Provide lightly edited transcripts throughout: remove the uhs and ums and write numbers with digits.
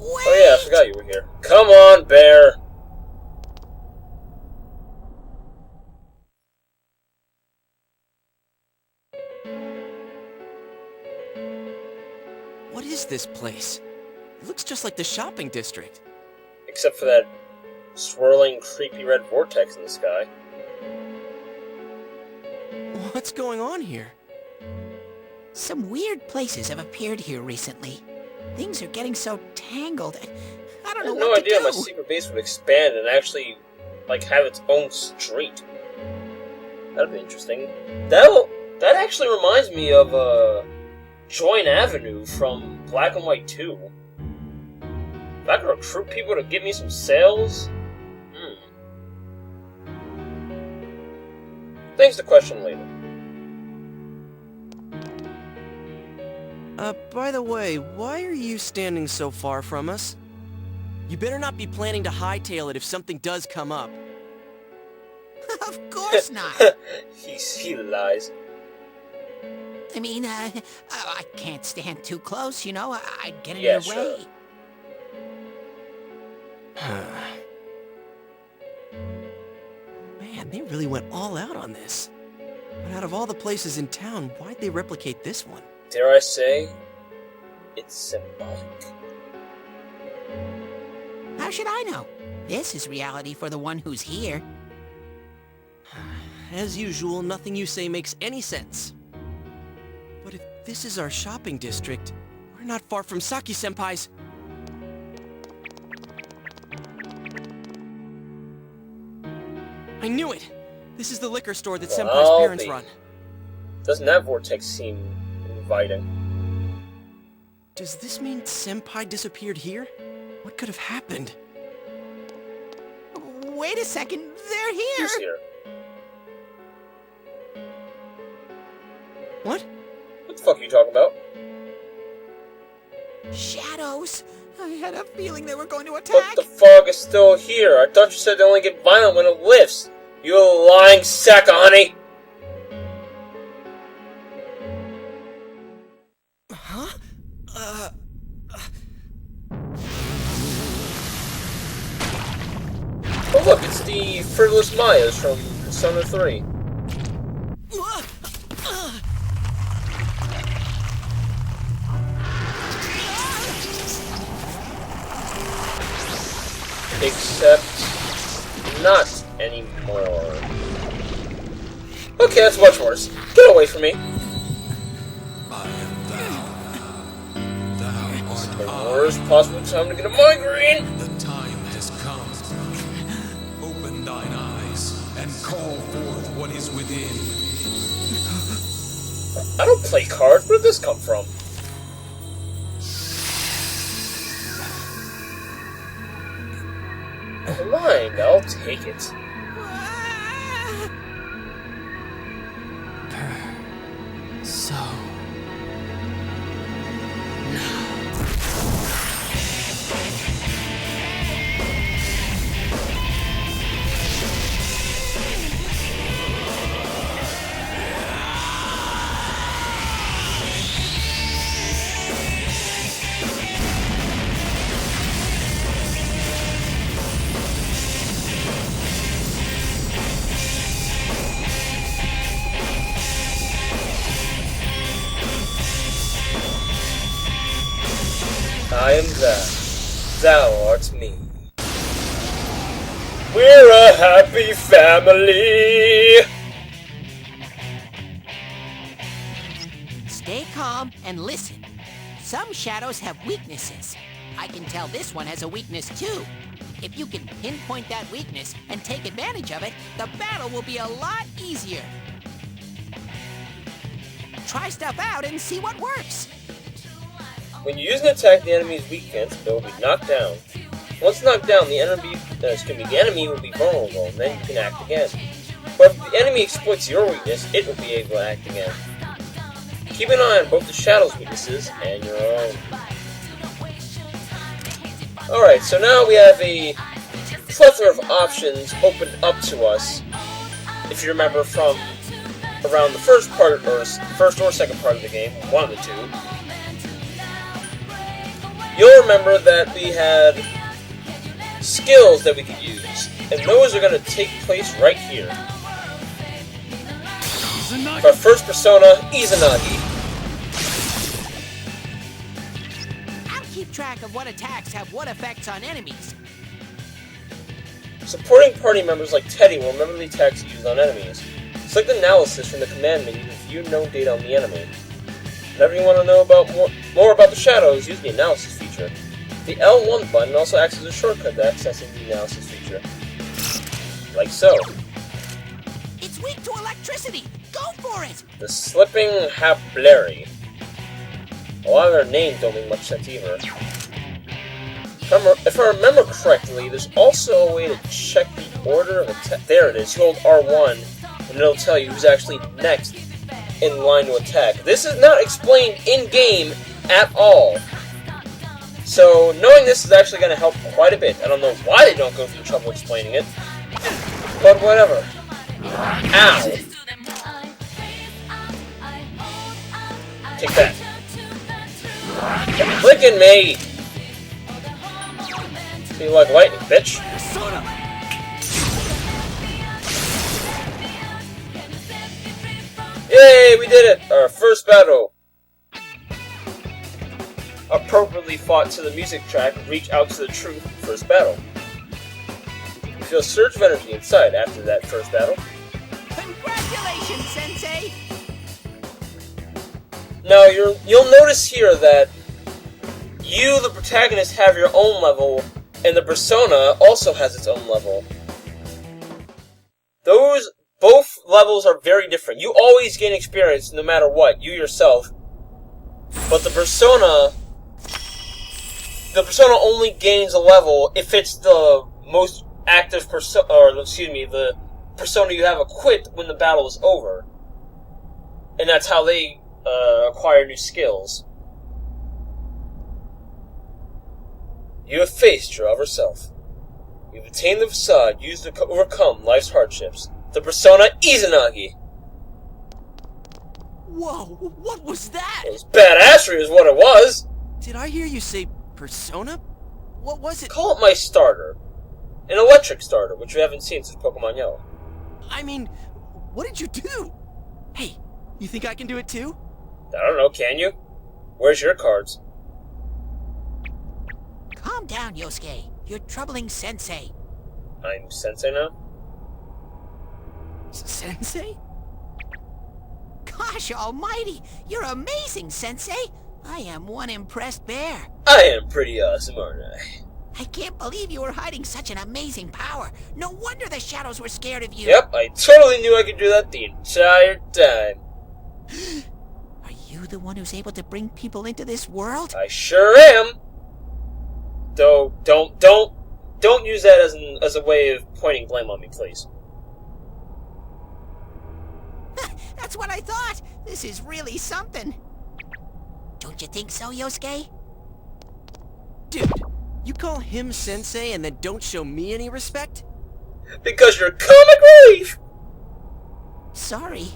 Oh yeah, I forgot you were here. Come on, bear! What is this place? It looks just like the shopping district. Except for that swirling, creepy red vortex in the sky. What's going on here? Some weird places have appeared here recently. Things are getting so tangled. I don't know I what had no to idea do. my secret base would expand and actually, like, have its own street. That'd be interesting. That actually reminds me of, Join Avenue from Black and White 2. If I could recruit people to give me some sales... Thanks to question later. By the way, why are you standing so far from us? You better not be planning to hightail it if something does come up. Of course not. He lies. I mean, I can't stand too close, you know? I'd get in Yeah, your sure. way. Man, they really went all out on this. But out of all the places in town, why'd they replicate this one? Dare I say, it's symbolic. How should I know? This is reality for the one who's here. As usual, nothing you say makes any sense. But if this is our shopping district, we're not far from Saki-senpai's. I knew it! This is the liquor store that Senpai's parents run. Doesn't that vortex seem inviting? Does this mean Senpai disappeared here? What could have happened? Wait a second, they're here! Who's here? What? What the fuck are you talking about? Shadows! I had a feeling they were going to What attack! the fuck is still here? I thought you said they only get violent when it lifts. You lying sack of honey! Huh? Oh look, it's the Frivolous Mayas from Persona 3. Except not anymore. Okay, that's much worse. Get away from me. I am thou. Thou art The I. worst possible time to get a migraine. The time has come. Open thine eyes and call forth what is within. I don't play cards. Where did this come from? Never mind, I'll take it. So... I am thou. Thou art me. We're a happy family! Stay calm and listen. Some shadows have weaknesses. I can tell this one has a weakness too. If you can pinpoint that weakness and take advantage of it, the battle will be a lot easier. Try stuff out and see what works. When you use an attack, the enemy's weakness, it will be knocked down. Once knocked down, the enemy will be vulnerable, and then you can act again. But if the enemy exploits your weakness, it will be able to act again. Keep an eye on both the Shadow's weaknesses and your own. Alright, so now we have a plethora of options opened up to us. If you remember from around the first or second part of the game, one of the two. you'll remember that we had skills that we could use, and those are going to take place right here. Our first persona, Izanagi. I'll keep track of what attacks have what effects on enemies. Supporting party members like Teddy will remember the attacks used on enemies. Select analysis from the command menu to view known data on the enemy. Whenever you want to know about more about the shadows, use the analysis feature. The L1 button also acts as a shortcut to accessing the analysis feature. Like so. It's weak to electricity! Go for it! The Slipping Hapleri. A lot of their names don't make much sense either. If I remember correctly, there's also a way to check the order of attack. There it is. You hold R1, and it'll tell you who's actually next in line to attack. This is not explained in-game at all. So, knowing this is actually going to help quite a bit. I don't know why they don't go through trouble explaining it, but whatever. Ow! Take that. Quit clicking me! You like lightning, bitch? Yay, we did it! Our first battle. Appropriately fought to the music track, reach out to the truth, first battle. You feel a surge of energy inside after that first battle. Congratulations, Sensei! Now, you'll notice here that you, the protagonist, have your own level, and the persona also has its own level. Both levels are very different. You always gain experience no matter what, you yourself. But the persona only gains a level if it's the most active persona, or excuse me, the persona you have equipped when the battle is over. And that's how they acquire new skills. You have faced your other self. You've attained the facade used to overcome life's hardships. The persona Izanagi. Whoa, what was that? It was badassery is what it was. Did I hear you say persona? What was it? Call it my starter. An electric starter, which you haven't seen since Pokemon Yellow. I mean, what did you do? Hey, you think I can do it too? I don't know, can you? Where's your cards? Calm down, Yosuke. You're troubling Sensei. I'm Sensei now? Sensei? Gosh almighty! You're amazing, Sensei! I am one impressed bear. I am pretty awesome, aren't I? I can't believe you were hiding such an amazing power. No wonder the shadows were scared of you. Yep, I totally knew I could do that the entire time. Are you the one who's able to bring people into this world? I sure am. Though, don't use that as a way of pointing blame on me, please. That's what I thought. This is really something. Don't you think so, Yosuke? Dude, you call him Sensei and then don't show me any respect? Because you're comic relief! Sorry.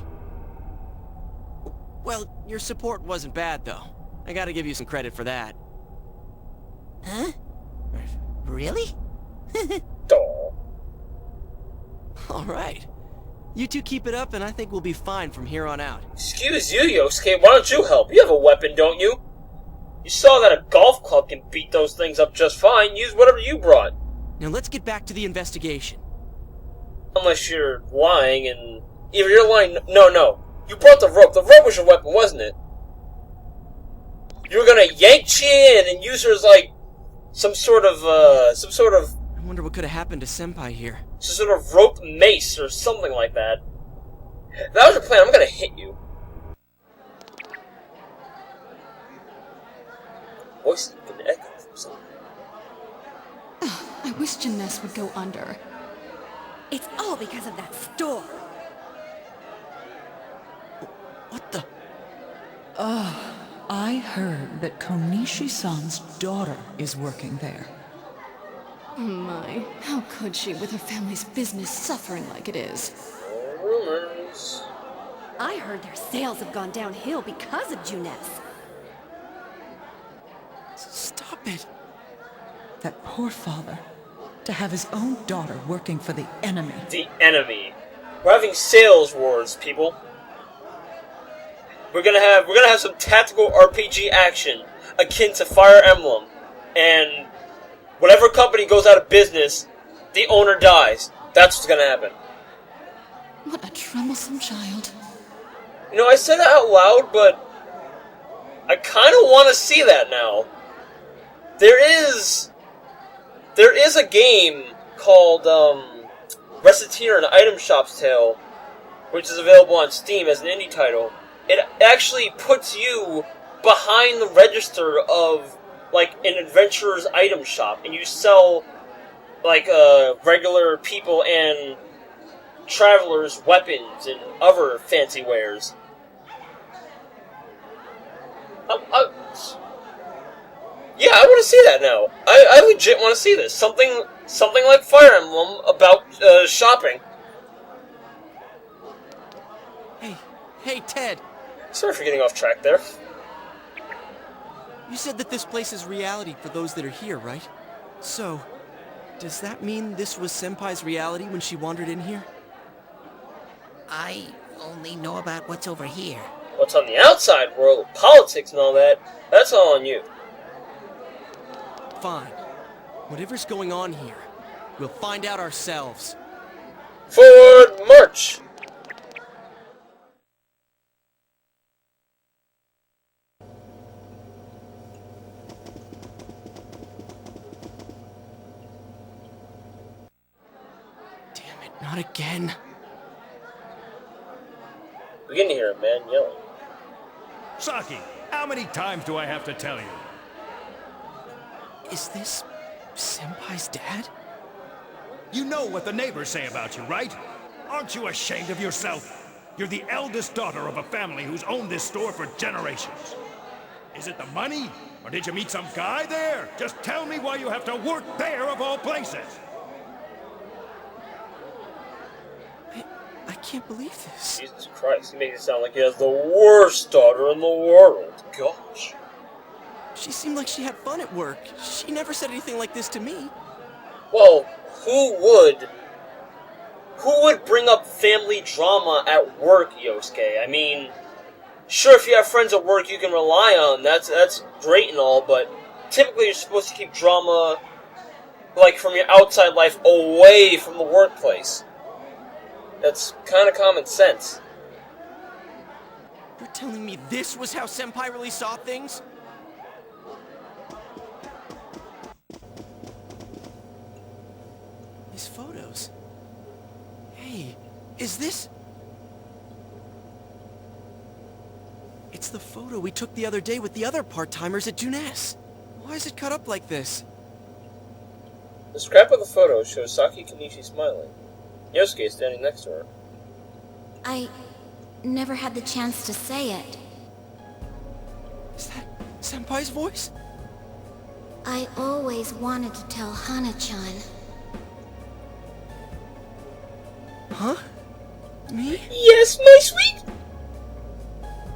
Well, your support wasn't bad, though. I gotta give you some credit for that. Huh? Really? Aw. Alright. You two keep it up and I think we'll be fine from here on out. Excuse you, Yosuke, why don't you help? You have a weapon, don't you? You saw that a golf club can beat those things up just fine. Use whatever you brought. Now let's get back to the investigation. Unless you're lying and... Either you're lying... No. You brought the rope. The rope was your weapon, wasn't it? You were gonna yank Chi in and use her as, like, some sort of... I wonder what could have happened to Senpai here. Some sort of rope mace or something like that. If that was your plan, I'm gonna hit you. Voice can echo from somewhere. I wish Jeunesse would go under. It's all because of that store. What the? I heard that Konishi-san's daughter is working there. My, how could she with her family's business suffering like it is? Rumors. I heard their sales have gone downhill because of Jeunesse. Stop it? That poor father, to have his own daughter working for the enemy. The enemy. We're having sales wars, people. We're gonna have some tactical RPG action akin to Fire Emblem, and whatever company goes out of business, the owner dies. That's what's gonna happen. What a troublesome child. You know, I said that out loud, but I kind of want to see that now. There is a game called Reciteer, an Item Shop's Tale, which is available on Steam as an indie title. It actually puts you behind the register of, like, an adventurer's item shop, and you sell, like, regular people and travelers' weapons and other fancy wares. Yeah, I want to see that now. I legit want to see this. Something like Fire Emblem about shopping. Hey, Ted. Sorry for getting off track there. You said that this place is reality for those that are here, right? So, does that mean this was Senpai's reality when she wandered in here? I only know about what's over here. What's on the outside world, politics and all that, that's all on you. Fine. Whatever's going on here, we'll find out ourselves. Forward march! Damn it, not again. Begin to hear a man yelling. Saki, how many times do I have to tell you? Is this Senpai's dad? You know what the neighbors say about you, right? Aren't you ashamed of yourself? You're the eldest daughter of a family who's owned this store for generations. Is it the money? Or did you meet some guy there? Just tell me why you have to work there of all places. I can't believe this. Jesus Christ, he makes it sound like he has the worst daughter in the world. Gosh. She seemed like she had fun at work. She never said anything like this to me. Well, who would bring up family drama at work, Yosuke? I mean, sure, if you have friends at work you can rely on, that's great and all, but typically you're supposed to keep drama, like, from your outside life away from the workplace. That's kind of common sense. You're telling me this was how Senpai really saw things? His photos. Hey, is this... It's the photo we took the other day with the other part-timers at Junes. Why is it cut up like this? The scrap of the photo shows Saki Kanishi smiling. Yosuke is standing next to her. I never had the chance to say it. Is that Senpai's voice? I always wanted to tell Hana-chan. Huh? Me? Yes, my sweet!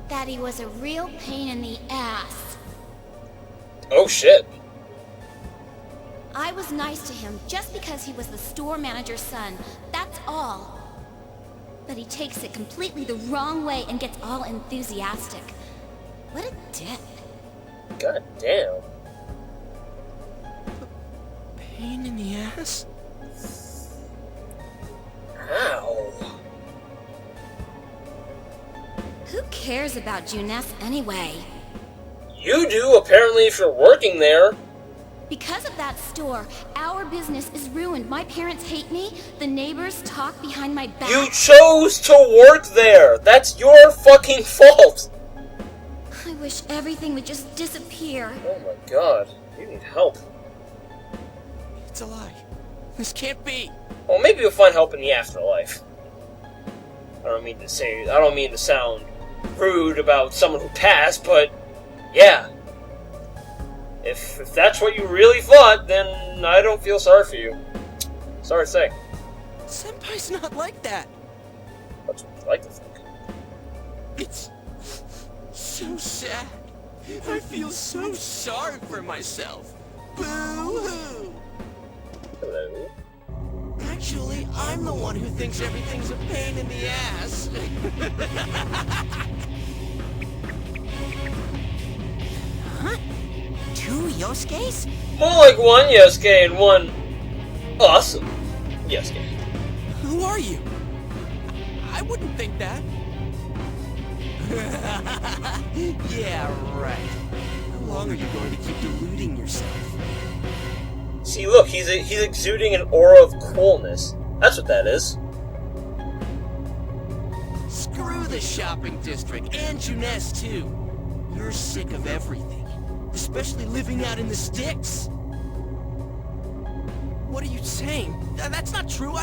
That he was a real pain in the ass. Oh shit. I was nice to him just because he was the store manager's son. That's all. But he takes it completely the wrong way and gets all enthusiastic. What a dick. God damn. Pain in the ass? Ow. Who cares about Junes anyway? You do, apparently, if you're working there. Because of that store, our business is ruined. My parents hate me. The neighbors talk behind my back. You chose to work there. That's your fucking fault. I wish everything would just disappear. Oh my god. You need help. It's a lie. This can't be. Well, maybe you'll find help in the afterlife. I don't mean to sound rude about someone who passed, but yeah. If that's what you really thought, then I don't feel sorry for you. Sorry to say. Senpai's not like that. That's what I like to think. It's so sad. I feel so sorry for myself. Boo-hoo! Hello. Actually, I'm the one who thinks everything's a pain in the ass. Huh? 2 Yosuke's? More like one Yosuke and one awesome Yosuke. Who are you? I wouldn't think that. Yeah, right. How long are you going to keep deluding yourself? See, look, he's exuding an aura of coolness. That's what that is. Screw the shopping district, and Junes too. You're sick of everything, especially living out in the sticks. What are you saying? That's not true.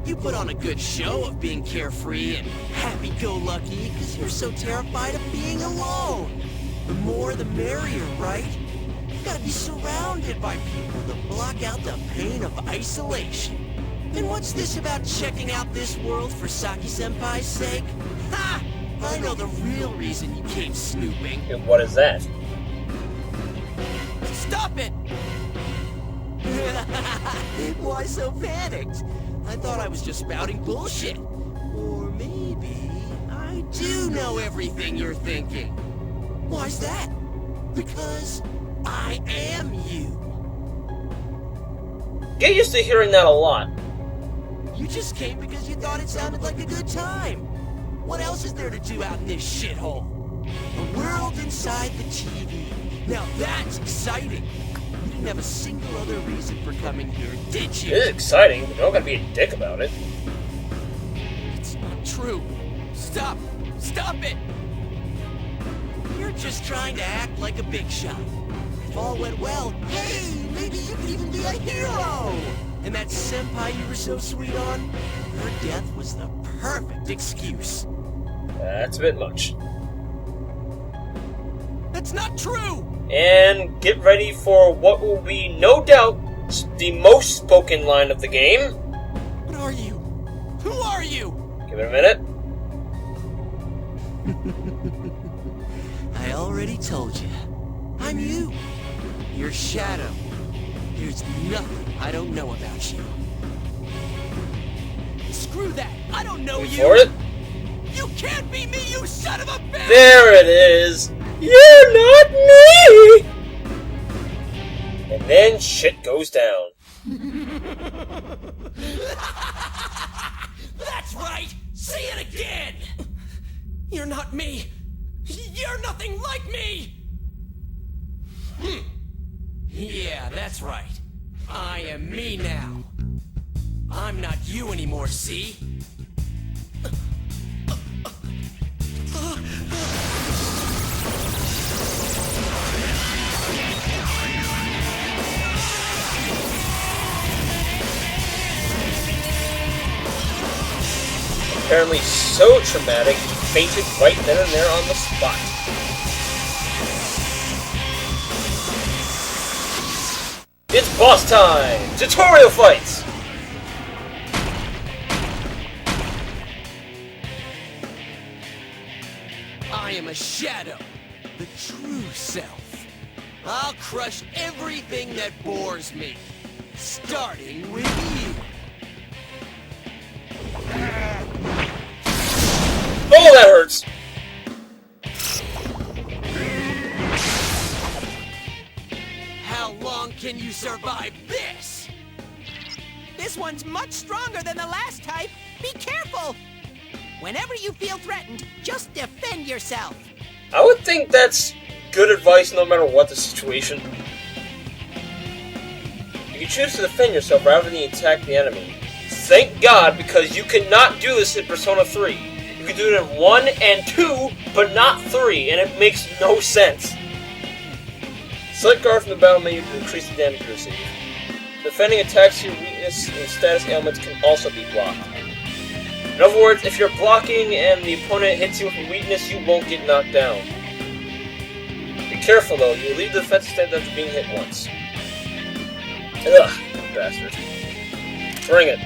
You put on a good show of being carefree and happy-go-lucky because you're so terrified of being alone. The more the merrier, right? You gotta be surrounded by people to block out the pain of isolation. And what's this about checking out this world for Saki-senpai's sake? Ha! I know the real reason you came snooping. And what is that? Stop it! Why so panicked? I thought I was just spouting bullshit. Or maybe I do know everything you're thinking. Why's that? Because I am you. Get used to hearing that a lot. You just came because you thought it sounded like a good time. What else is there to do out in this shithole? A world inside the TV. Now that's exciting. You didn't have a single other reason for coming here, did you? It is exciting, but don't gotta be a dick about it. It's not true. Stop! Stop it! You're just trying to act like a big shot. If all went well, hey, maybe you could even be a hero! And that senpai you were so sweet on, her death was the perfect excuse. That's a bit much. That's not true! And get ready for what will be, no doubt, the most spoken line of the game. What are you? Who are you? Give it a minute. I already told you. I'm you. Your shadow. There's nothing I don't know about you. Screw that! I don't know Wait you! for it. You can't be me, you son of a bitch! There it is. You're not me! And then shit goes down. That's right! Say it again! You're not me! You're nothing like me! Yeah, that's right. I am me now. I'm not you anymore, see? Apparently so traumatic, he fainted right then and there on the spot. It's boss time! Tutorial fights! I am a shadow, the true self. I'll crush everything that bores me, starting with you. Oh, that hurts! How long can you survive this? This one's much stronger than the last type. Be careful! Whenever you feel threatened, just defend yourself. I would think that's good advice no matter what the situation. You can choose to defend yourself rather than attack the enemy. Thank God, because you cannot do this in Persona 3. You can do it in 1 and 2, but not 3, and it makes no sense. Select guard from the battle menu to increase the damage you receive. Defending attacks your weakness and status ailments can also be blocked. In other words, if you're blocking and the opponent hits you with a weakness, you won't get knocked down. Be careful though, you leave the defensive stand after being hit once. Ugh, bastard. Bring it.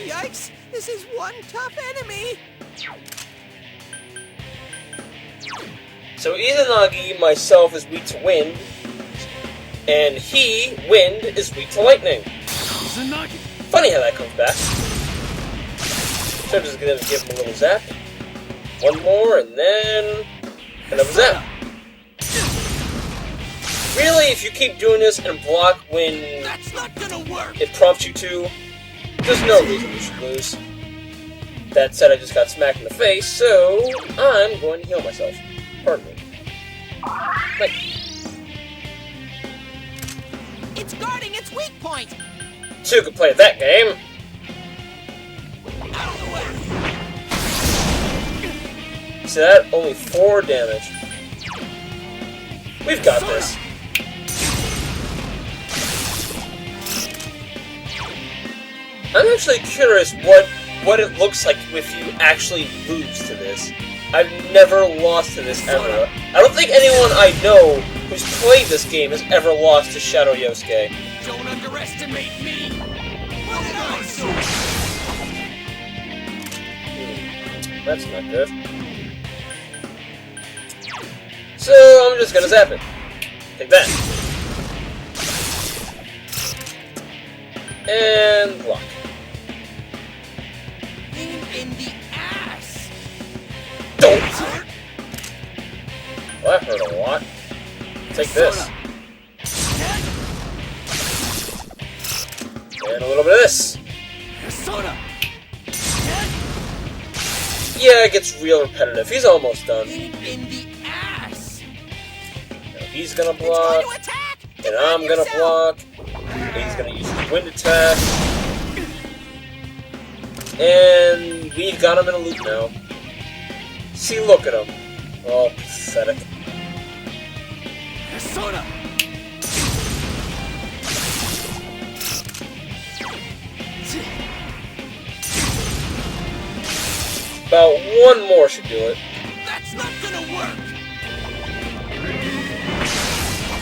Yikes! This is one tough enemy! So Izanagi, myself, is weak to wind, and he, wind, is weak to lightning. Funny how that comes back. So I'm just gonna give him a little zap. One more, and then another zap. Really, if you keep doing this and block when That's not gonna work. it prompts you to, there's no reason you should lose. That said, I just got smacked in the face, so I'm going to heal myself. Pardon me. Like, It's guarding its weak point. two could play that game. Out of the way. See that? Only 4 damage. We've got this. I'm actually curious what it looks like if you actually lose to this. I've never lost to this ever. I don't think anyone I know who's played this game has ever lost to Shadow Yosuke. Don't underestimate me. What did I do? That's not good. So I'm just gonna zap it. Take that. And block. In the ass. Don't! Well, that hurt a lot. Take this. And a little bit of this. Soda. Yeah, it gets real repetitive. He's almost done. In the ass. Now he's gonna It's going block, to attack. and I'm gonna block. He's gonna use his wind attack. And we've got him in a loop now. See, look at him. Oh, pathetic. Soda. About one more should do it. That's not gonna work.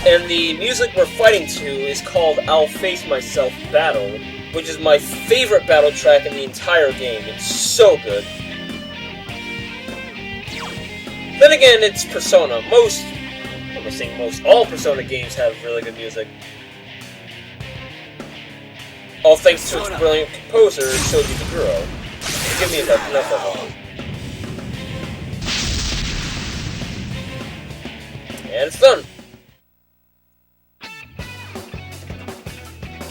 And the music we're fighting to is called I'll Face Myself Battle, which is my favorite battle track in the entire game. It's so good. Then again, it's Persona. I'm not saying most, all Persona games have really good music. All thanks to its brilliant composer, Shoji Meguro. Give me enough of that. And it's done.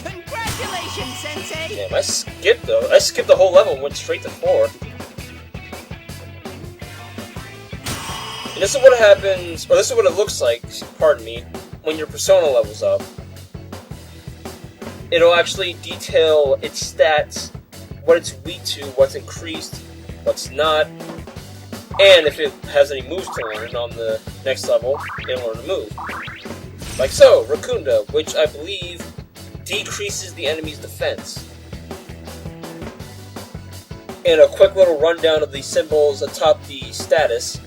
Congratulations, Sensei. Damn, I skipped the whole level and went straight to 4. And this is what happens, or this is what it looks like, pardon me, when your Persona levels up. It'll actually detail its stats, what it's weak to, what's increased, what's not, and if it has any moves to learn on the next level, it'll learn a move. Like so, Rakunda, which I believe decreases the enemy's defense. And a quick little rundown of the symbols atop the stats,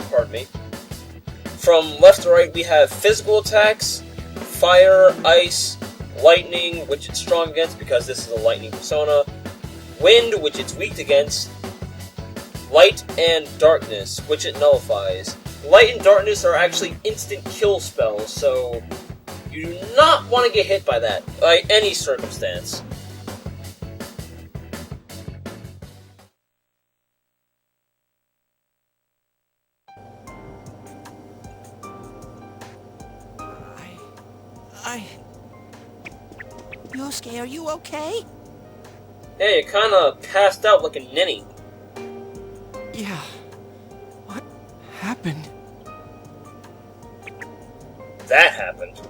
pardon me. From left to right, we have physical attacks, fire, ice, lightning, which it's strong against because this is a lightning persona, wind, which it's weak against, light and darkness, which it nullifies. Light and darkness are actually instant kill spells, so you do not want to get hit by that, by any circumstance. Yosuke, are you okay? Hey, you kinda passed out like a ninny. Yeah. What happened? That happened.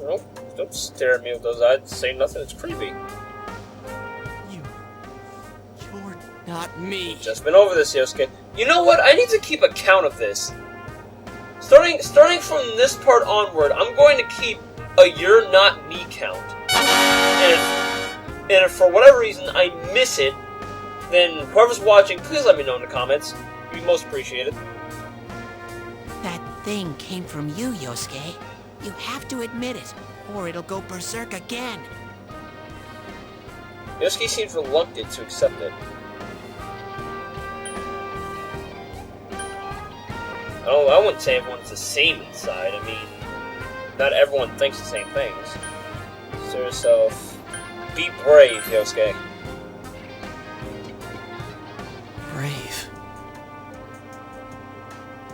Well, don't stare at me with those eyes. Say nothing, it's creepy. You're not me. Just been over this, Yosuke. You know what? I need to keep a count of this. Starting from this part onward, I'm going to keep a "you're not me" count. And if for whatever reason I miss it, then whoever's watching, please let me know in the comments. It'd be most appreciated. That thing came from you, Yosuke. You have to admit it, or it'll go berserk again. Yosuke seems reluctant to accept it. Oh, I wouldn't say everyone's the same inside. I mean, not everyone thinks the same things. So yourself, be brave, Yosuke. Brave.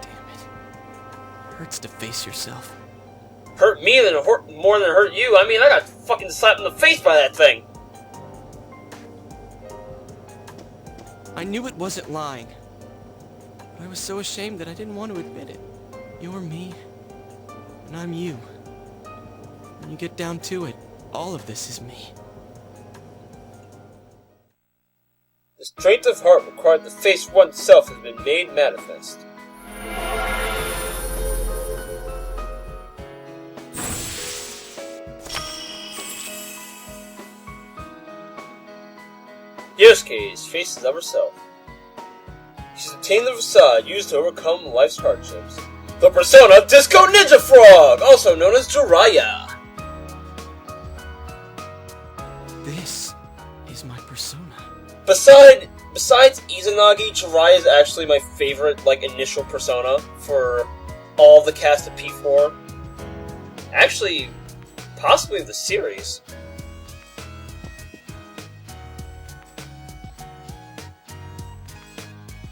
Damn it. Hurts to face yourself. Hurt me more than hurt you. I mean, I got fucking slapped in the face by that thing. I knew it wasn't lying. But I was so ashamed that I didn't want to admit it. You're me, and I'm you. When you get down to it, all of this is me. The strength of heart required to face oneself has been made manifest. Yosuke faces of herself. She's attained the facade used to overcome life's hardships. The persona Disco Ninja Frog, also known as Jiraiya. This is my persona. Besides Izanagi, Jiraiya is actually my favorite, initial persona for all the cast of P4. Actually, possibly the series.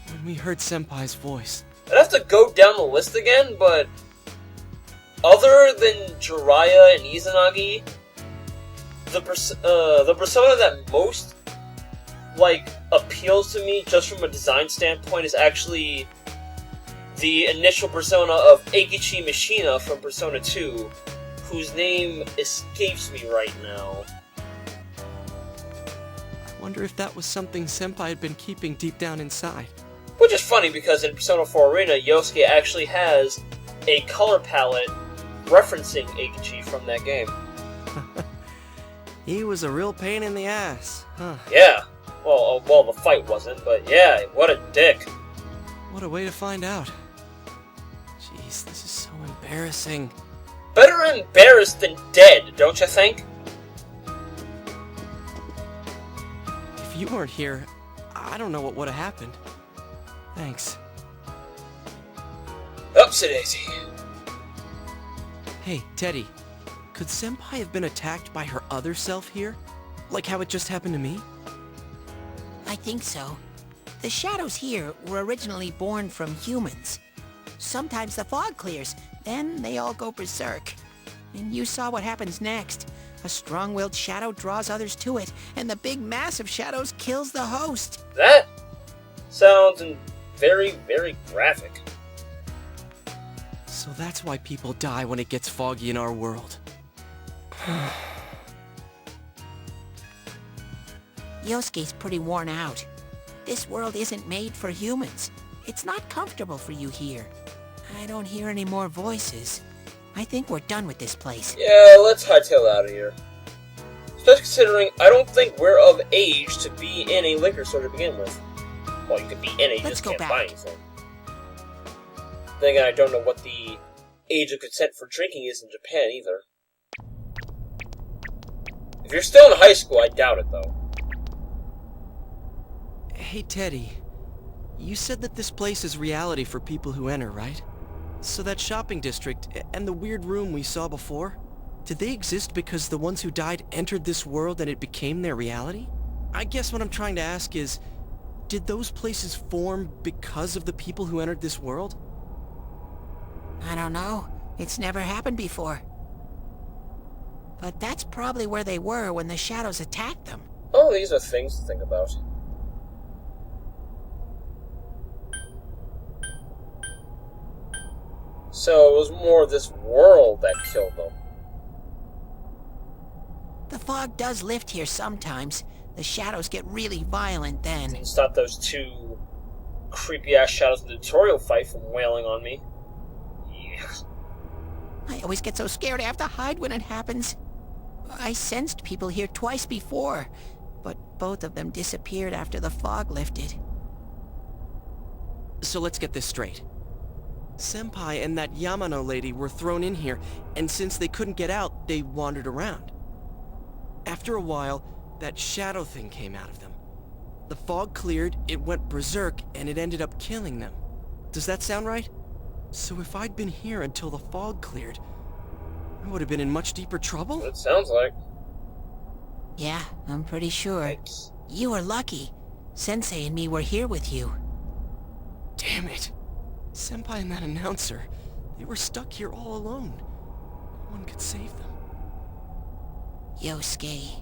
When we heard Senpai's voice, I'd have to go down the list again, but other than Jiraiya and Izanagi, the persona that most appeals to me just from a design standpoint is actually the initial persona of Eikichi Mishina from Persona 2, whose name escapes me right now. I wonder if that was something Senpai had been keeping deep down inside. Which is funny because in Persona 4 Arena, Yosuke actually has a color palette referencing Eikichi from that game. He was a real pain in the ass, huh? Yeah. Well, the fight wasn't, but yeah, what a dick. What a way to find out. Jeez, this is so embarrassing. Better embarrassed than dead, don't you think? If you weren't here, I don't know what would have happened. Thanks. Upsie daisy. Hey, Teddy. Could Senpai have been attacked by her other self here? Like how it just happened to me? I think so. The shadows here were originally born from humans. Sometimes the fog clears, then they all go berserk. And you saw what happens next. A strong-willed shadow draws others to it, and the big mass of shadows kills the host. That sounds very, very graphic. So that's why people die when it gets foggy in our world. Yosuke's pretty worn out. This world isn't made for humans. It's not comfortable for you here. I don't hear any more voices. I think we're done with this place. Yeah, let's hightail out of here. Especially considering I don't think we're of age to be in a liquor store to begin with. Well, you could be in it, you Let's just go can't back. buy anything. Then again, I don't know what the age of consent for drinking is in Japan either. If you're still in high school, I doubt it, though. Hey, Teddy. You said that this place is reality for people who enter, right? So that shopping district and the weird room we saw before, did they exist because the ones who died entered this world and it became their reality? I guess what I'm trying to ask is, did those places form because of the people who entered this world? I don't know. It's never happened before. But that's probably where they were when the shadows attacked them. Oh, these are things to think about. So it was more of this world that killed them. The fog does lift here sometimes. The shadows get really violent then. Didn't stop those two creepy-ass shadows in the tutorial fight from wailing on me. Yeah. I always get so scared I have to hide when it happens. I sensed people here twice before, but both of them disappeared after the fog lifted. So let's get this straight. Senpai and that Yamano lady were thrown in here, and since they couldn't get out, they wandered around. After a while, that shadow thing came out of them. The fog cleared, it went berserk, and it ended up killing them. Does that sound right? So if I'd been here until the fog cleared, I would have been in much deeper trouble? It sounds like. Yeah, I'm pretty sure. Thanks. You were lucky. Sensei and me were here with you. Damn it. Senpai and that announcer, they were stuck here all alone. No one could save them. Yosuke.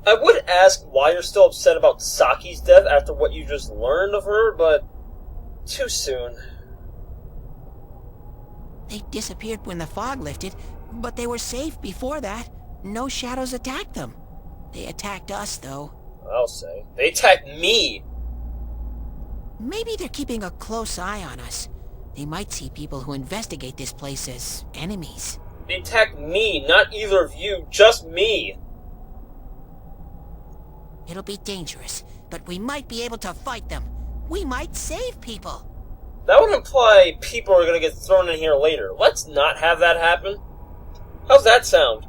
I would ask why you're still upset about Saki's death after what you just learned of her, but too soon. They disappeared when the fog lifted, but they were safe before that. No shadows attacked them. They attacked us, though. I'll say. They attacked me! Maybe they're keeping a close eye on us. They might see people who investigate this place as enemies. They attacked me, not either of you, just me! It'll be dangerous, but we might be able to fight them. We might save people. That would imply people are gonna get thrown in here later. Let's not have that happen. How's that sound?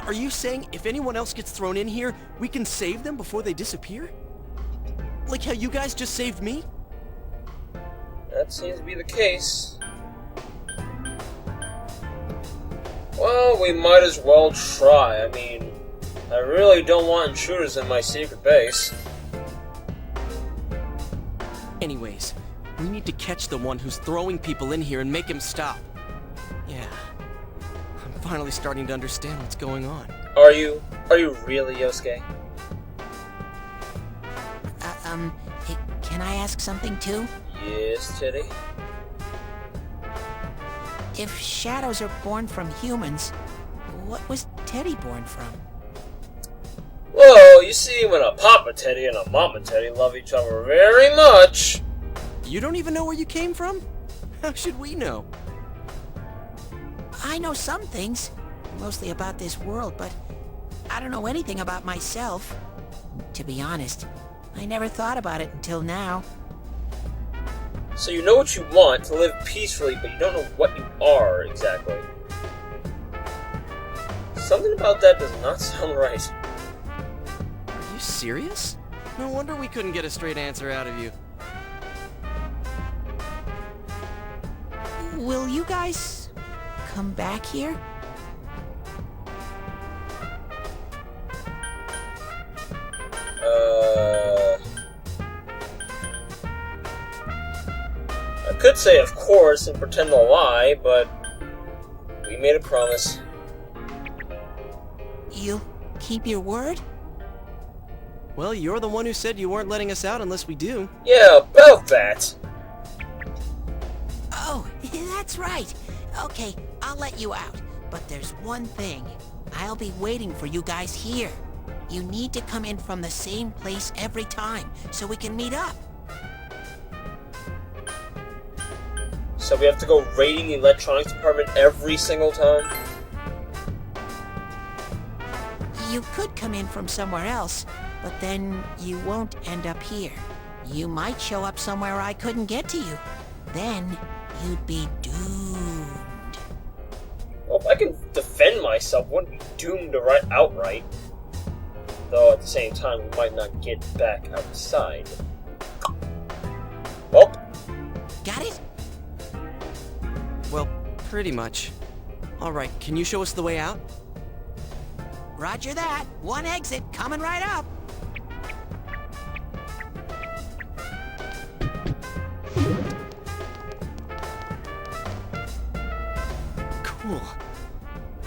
Are you saying if anyone else gets thrown in here, we can save them before they disappear? Like how you guys just saved me? That seems to be the case. Well, we might as well try. I mean, I really don't want intruders in my secret base. Anyways, we need to catch the one who's throwing people in here and make him stop. Yeah. I'm finally starting to understand what's going on. Are you really, Yosuke? Hey, can I ask something too? Yes, Teddy. If shadows are born from humans, what was Teddy born from? Well, you see, when a Papa Teddy and a Mama Teddy love each other very much... You don't even know where you came from? How should we know? I know some things, mostly about this world, but I don't know anything about myself. To be honest, I never thought about it until now. So you know what you want, to live peacefully, but you don't know what you are, exactly. Something about that does not sound right. Are you serious? No wonder we couldn't get a straight answer out of you. Will you guys come back here? I could say of course and pretend to lie, but we made a promise. You'll keep your word? Well, you're the one who said you weren't letting us out unless we do. Yeah, about that. Oh, that's right. Okay, I'll let you out. But there's one thing. I'll be waiting for you guys here. You need to come in from the same place every time, so we can meet up. So we have to go raiding the electronics department every single time? You could come in from somewhere else, but then you won't end up here. You might show up somewhere I couldn't get to you. Then you'd be doomed. Well, if I can defend myself, I wouldn't be doomed to right outright. Though at the same time, we might not get back outside. Well, Got it? Well, pretty much. Alright, can you show us the way out? Roger that. One exit coming right up. Cool.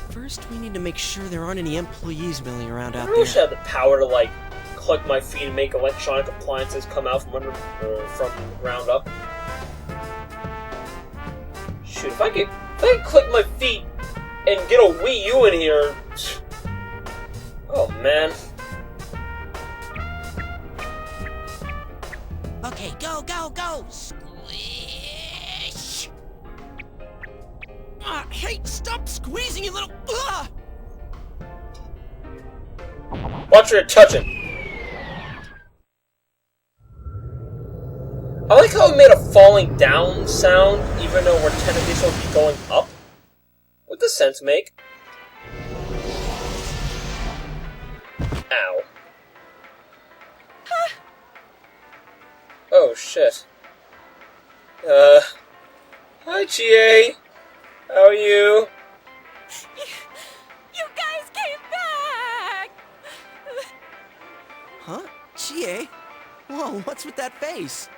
First, we need to make sure there aren't any employees milling around out I wish I there. had the power to, like, click my feet and make electronic appliances come out from under, from the ground up. Shoot, if I could click my feet and get a Wii U in here... Oh, man. Okay, go, go, go! Squish! Hey, stop squeezing, you little... Ugh! Watch where you're touching. I like how it made a falling down sound, even though we're technically supposed to be going up. What does sense make? Ow. Oh shit. shit. Hi, GA. How are you? You guys came back! Huh? GA? Whoa, what's with that face?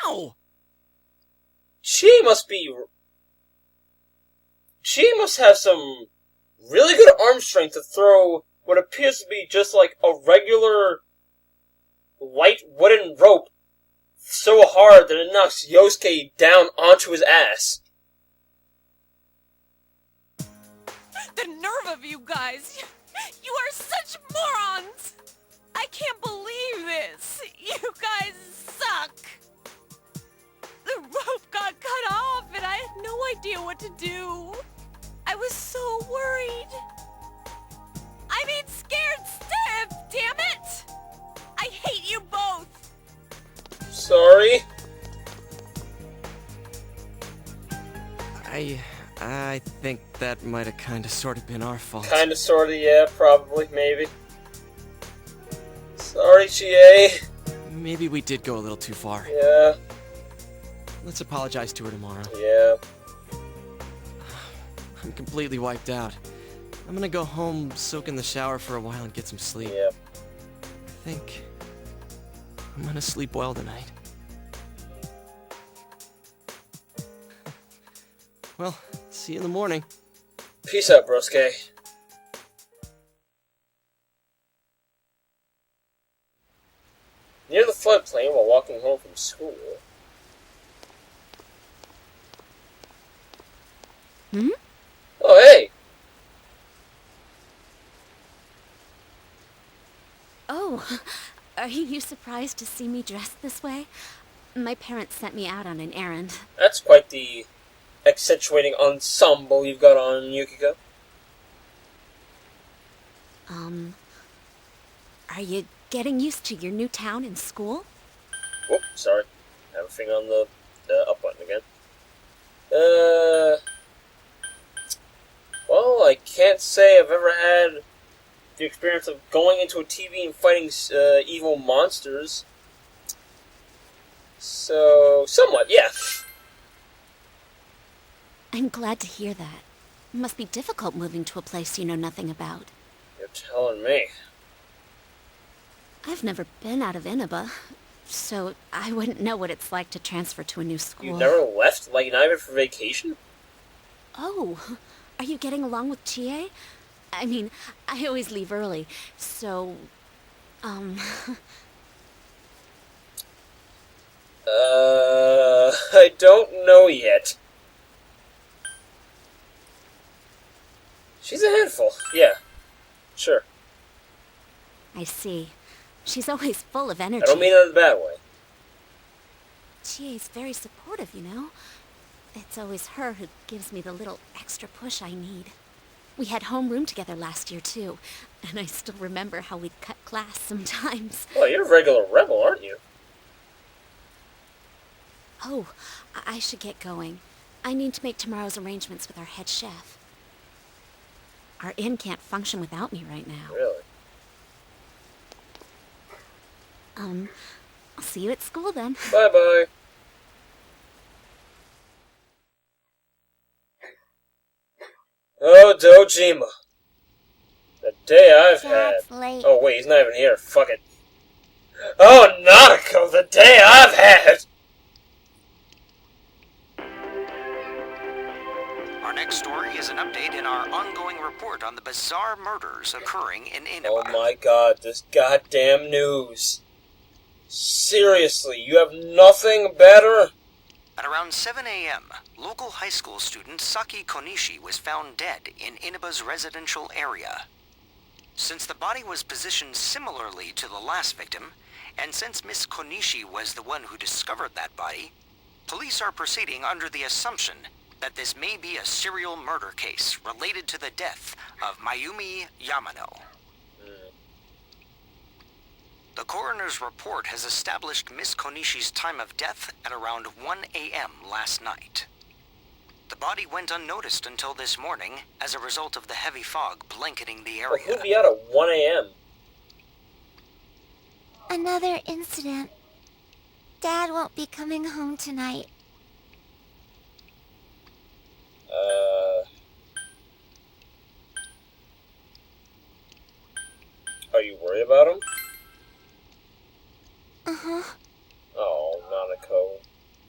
Ow! She must have some really good arm strength to throw what appears to be just like a regular light wooden rope so hard that it knocks Yosuke down onto his ass. The nerve of you guys! You are such morons! I can't believe this! You guys suck! The rope got cut off and I had no idea what to do. I was so worried. I mean scared stiff, damn it! I hate you both! Sorry. I think that might have kinda sorta been our fault. Kinda, sorta, yeah, probably, maybe. Sorry, GA. Maybe we did go a little too far. Yeah. Let's apologize to her tomorrow. Yeah. I'm completely wiped out. I'm gonna go home, soak in the shower for a while, and get some sleep. Yeah. I think I'm gonna sleep well tonight. Well, see you in the morning. Peace out, broske. Near the floodplain while walking home from school. Hmm? Oh, hey! Oh, are you surprised to see me dressed this way? My parents sent me out on an errand. That's quite the accentuating ensemble you've got on, Yukiko. Are you getting used to your new town and school? Whoop, sorry. I have a finger on the up button again. Well, I can't say I've ever had the experience of going into a TV and fighting evil monsters. So, somewhat, yeah. I'm glad to hear that. It must be difficult moving to a place you know nothing about. You're telling me. I've never been out of Inaba, so I wouldn't know what it's like to transfer to a new school. You never left? Like, not even for vacation? Oh, are you getting along with Chie? I mean, I always leave early, so, I don't know yet. She's a handful, yeah. Sure. I see. She's always full of energy. I don't mean that in a bad way. Chie's very supportive, you know? It's always her who gives me the little extra push I need. We had homeroom together last year, too, and I still remember how we'd cut class sometimes. Well, you're a regular rebel, aren't you? Oh, I should get going. I need to make tomorrow's arrangements with our head chef. Our inn can't function without me right now. Really? I'll see you at school then. Bye-bye. Oh, Dojima. The day I've had. Dad's late. Oh, wait, he's not even here. Fuck it. Oh, Nanako, the day I've had! Our next story is an update in our ongoing report on the bizarre murders occurring in Inaba. Oh my god, this goddamn news. Seriously, you have nothing better? At around 7 a.m., local high school student Saki Konishi was found dead in Inaba's residential area. Since the body was positioned similarly to the last victim, and since Miss Konishi was the one who discovered that body, police are proceeding under the assumption that this may be a serial murder case related to the death of Mayumi Yamano. The coroner's report has established Miss Konishi's time of death at around 1 a.m. last night. The body went unnoticed until this morning as a result of the heavy fog blanketing the area. Who'd be out at 1 a.m.? Another incident. Dad won't be coming home tonight. Are you worried about him? Uh-huh. Oh, Nanako.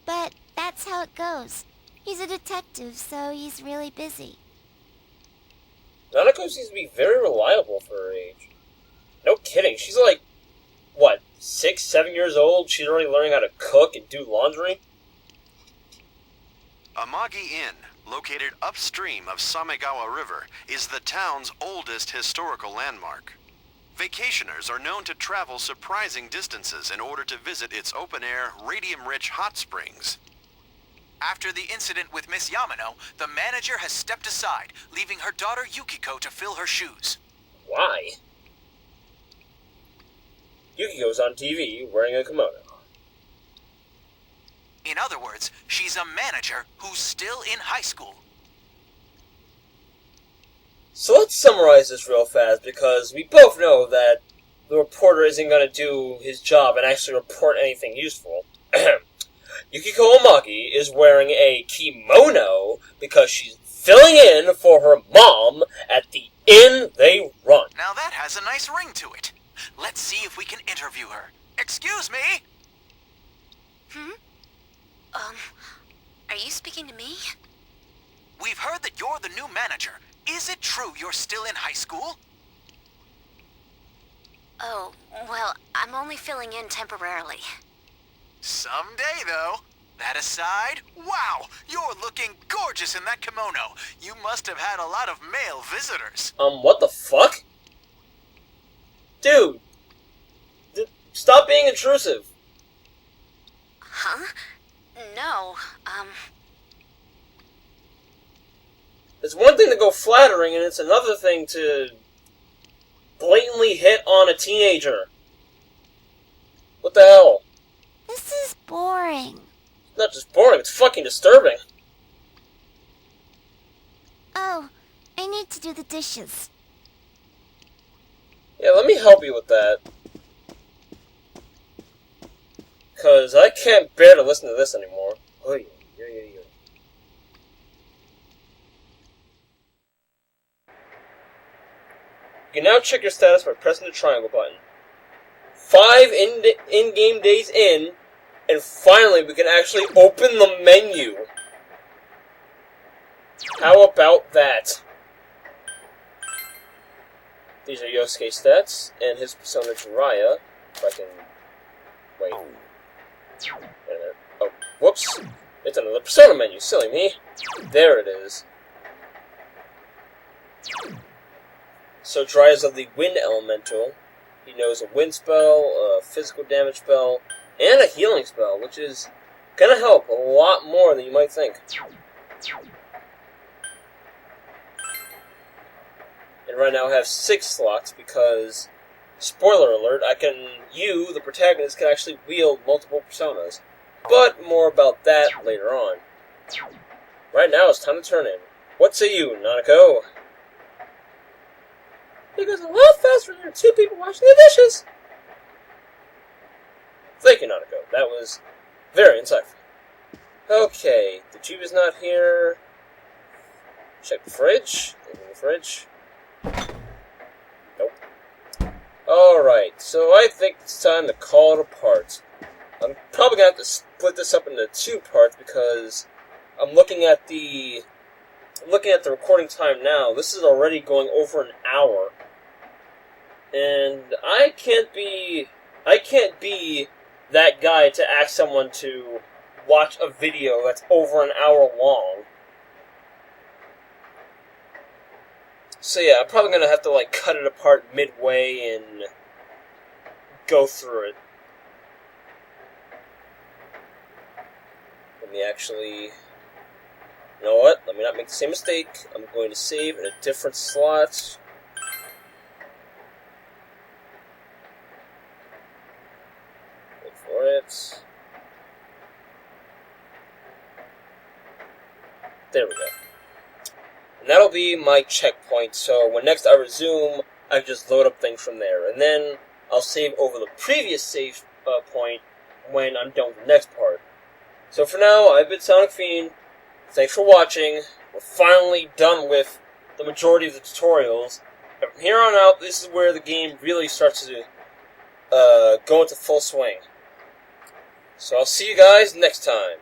But that's how it goes. He's a detective, so he's really busy. Nanako seems to be very reliable for her age. No kidding, she's like, what, 6, 7 years old? She's already learning how to cook and do laundry? Amagi Inn, located upstream of Samegawa River, is the town's oldest historical landmark. Vacationers are known to travel surprising distances in order to visit its open-air, radium-rich hot springs. After the incident with Miss Yamano, the manager has stepped aside, leaving her daughter Yukiko to fill her shoes. Why? Yukiko's on TV wearing a kimono. In other words, she's a manager who's still in high school. So let's summarize this real fast, because we both know that the reporter isn't going to do his job and actually report anything useful. Yukiko Amagi is wearing a kimono because she's filling in for her mom at the inn they run. Now that has a nice ring to it. Let's see if we can interview her. Excuse me? Are you speaking to me? We've heard that you're the new manager. Is it true you're still in high school? Oh, well, I'm only filling in temporarily. Someday, though. That aside, wow, you're looking gorgeous in that kimono. You must have had a lot of male visitors. What the fuck? Dude, stop being intrusive. Huh? No, It's one thing to go flattering, and it's another thing to blatantly hit on a teenager. What the hell? This is boring. It's not just boring, it's fucking disturbing. Oh, I need to do the dishes. Yeah, let me help you with that. Because I can't bear to listen to this anymore. Oy, oy, oy, oy. You can now check your status by pressing the triangle button. 5 in-game days in, and finally we can actually open the menu. How about that? These are Yosuke's stats, and his persona Jiraiya. If I can... Wait. Wait a minute. Oh, whoops. It's another persona menu, silly me. There it is. So Jiraiya's of the Wind Elemental. He knows a wind spell, a physical damage spell, and a healing spell, which is gonna help a lot more than you might think. And right now I have 6 slots because, spoiler alert, you, the protagonist, can actually wield multiple personas. But more about that later on. Right now it's time to turn in. What say you, Nanako? It goes a lot faster when there are 2 people washing the dishes. Thank you, Nanako. That was very insightful. Okay, the tube is not here. Check the fridge. Anything in the fridge? Nope. Alright, so I think it's time to call it apart. I'm probably going to have to split this up into 2 parts because I'm looking at the recording time now. This is already going over an hour. And I can't be that guy to ask someone to watch a video that's over an hour long. So yeah, I'm probably gonna have to cut it apart midway and go through it. Let me actually... You know what? Let me not make the same mistake. I'm going to save in a different slot. For it. There we go. And that'll be my checkpoint, so when next I resume, I just load up things from there. And then, I'll save over the previous save point when I'm done with the next part. So for now, I've been Sonic Fiend. Thanks for watching. We're finally done with the majority of the tutorials. And from here on out, this is where the game really starts to go into full swing. So I'll see you guys next time.